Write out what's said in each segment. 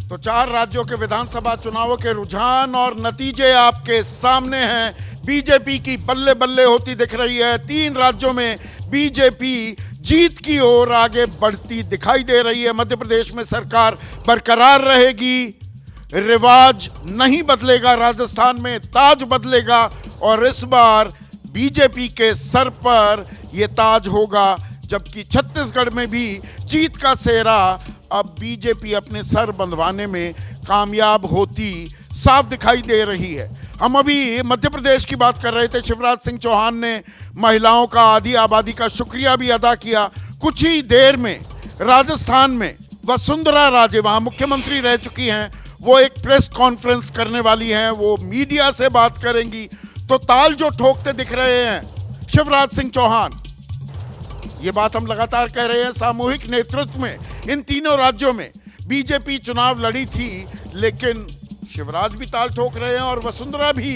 तो 4 राज्यों के विधानसभा चुनावों के रुझान और नतीजे आपके सामने हैं। बीजेपी की बल्ले बल्ले होती दिख रही है। 3 राज्यों में बीजेपी जीत की ओर आगे बढ़ती दिखाई दे रही है। मध्य प्रदेश में सरकार बरकरार रहेगी, रिवाज नहीं बदलेगा, राजस्थान में ताज बदलेगा और इस बार बीजेपी के सर पर यह ताज होगा। जबकि छत्तीसगढ़ में भी जीत का सेहरा अब बीजेपी अपने सर बंधवाने में कामयाब होती साफ दिखाई दे रही है। हम अभी मध्य प्रदेश की बात कर रहे थे। शिवराज सिंह चौहान ने महिलाओं का, आधी आबादी का शुक्रिया भी अदा किया। कुछ ही देर में राजस्थान में वसुंधरा राजे, वहां मुख्यमंत्री रह चुकी हैं, वो एक प्रेस कॉन्फ्रेंस करने वाली हैं, वो मीडिया से बात करेंगी। तो ताल जो ठोकते दिख रहे हैं शिवराज सिंह चौहान, ये बात हम लगातार कह रहे हैं। सामूहिक नेतृत्व में इन तीनों राज्यों में बीजेपी चुनाव लड़ी थी, लेकिन शिवराज भी ताल ठोक रहे हैं और वसुंधरा भी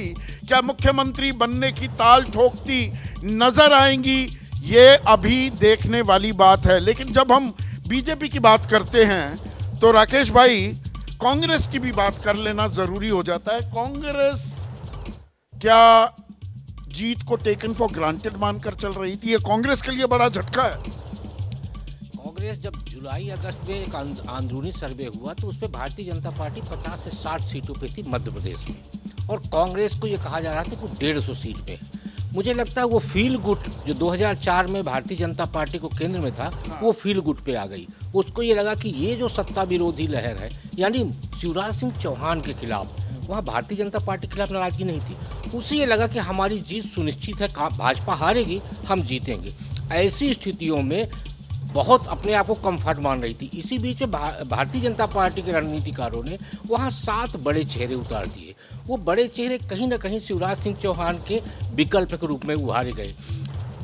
क्या मुख्यमंत्री बनने की ताल ठोकती नजर आएंगी, ये अभी देखने वाली बात है। लेकिन जब हम बीजेपी की बात करते हैं तो राकेश भाई, कांग्रेस की भी बात कर लेना जरूरी हो जाता है। कांग्रेस क्या जीत को टेकन फॉर ग्रांटेड मानकर चल रही थी? ये कांग्रेस के लिए बड़ा झटका है। कांग्रेस जब जुलाई अगस्त में एक अंदरूनी सर्वे हुआ तो उसमें भारतीय जनता पार्टी 50 से 60 सीटों पे थी मध्य प्रदेश में, और कांग्रेस को ये कहा जा रहा था कि 150 सीट पे। मुझे लगता है वो फील गुड जो 2004 में भारतीय जनता पार्टी को केंद्र में था, वो फील गुड पे आ गई। उसको ये लगा कि ये जो सत्ता विरोधी लहर है, यानी शिवराज सिंह चौहान के खिलाफ, वहाँ भारतीय जनता पार्टी के खिलाफ नाराजगी नहीं थी। उसे ये लगा कि हमारी जीत सुनिश्चित है, भाजपा हारेगी, हम जीतेंगे। ऐसी स्थितियों में बहुत अपने आप को कम्फर्ट मान रही थी। इसी बीच में भारतीय जनता पार्टी के रणनीतिकारों ने वहाँ 7 बड़े चेहरे उतार दिए। वो बड़े चेहरे कहीं ना कहीं शिवराज सिंह चौहान के विकल्प के रूप में उभारे गए।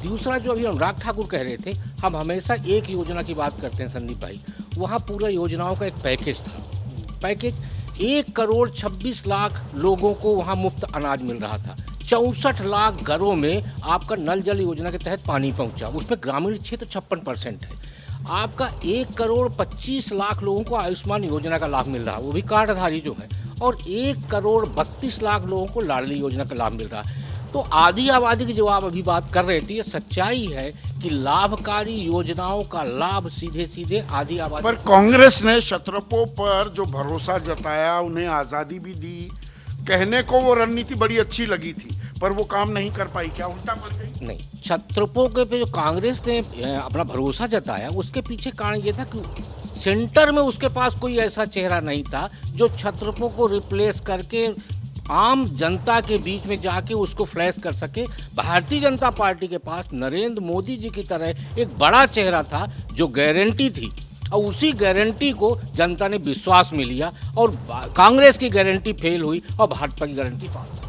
दूसरा जो अभी अनुराग ठाकुर कह रहे थे, हम हमेशा एक योजना की बात करते हैं संदीप भाई, वहाँ पूरा योजनाओं का एक पैकेज था। पैकेज 1 करोड़ 26 लाख लोगों को वहाँ मुफ्त अनाज मिल रहा था। 64 लाख घरों में आपका नल जल योजना के तहत पानी पहुंचा, उसमें ग्रामीण क्षेत्र 56% है। आपका 1 करोड़ 25 लाख लोगों को आयुष्मान योजना का लाभ मिल रहा है, वो भी कार्डधारी जो है, और 1 करोड़ 32 लाख लोगों को लाडली योजना का लाभ मिल रहा है। तो आधी आबादी की जो आप अभी बात कर रहे थे, ये सच्चाई है कि लाभकारी योजनाओं का लाभ सीधे सीधे आधी आबादी। पर कांग्रेस ने क्षत्रपों पर जो भरोसा जताया, उन्हें आजादी भी दी, कहने को वो रणनीति बड़ी अच्छी लगी थी, पर वो काम नहीं कर पाई। क्या उल्टा पड़ गई? नहीं, क्षत्रपों के पे जो कांग्रेस ने अपना भरोसा जताया, उसके पीछे कारण ये था कि सेंटर में उसके पास कोई ऐसा चेहरा नहीं था जो क्षत्रपों को रिप्लेस करके आम जनता के बीच में जाके उसको फ्लैश कर सके। भारतीय जनता पार्टी के पास नरेंद्र मोदी जी की तरह एक बड़ा चेहरा था जो गारंटी थी, और उसी गारंटी को जनता ने विश्वास में लिया, और कांग्रेस की गारंटी फेल हुई और भाजपा की गारंटी पास।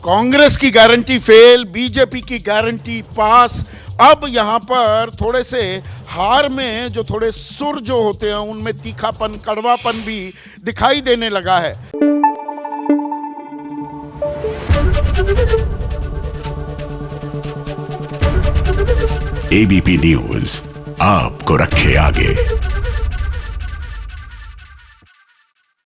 कांग्रेस की गारंटी फेल, बीजेपी की गारंटी पास। अब यहाँ पर थोड़े से हार में जो थोड़े सुर जो होते हैं, उनमें तीखापन, कड़वापन भी दिखाई देने लगा है। एबीपी न्यूज आपको रखे आगे।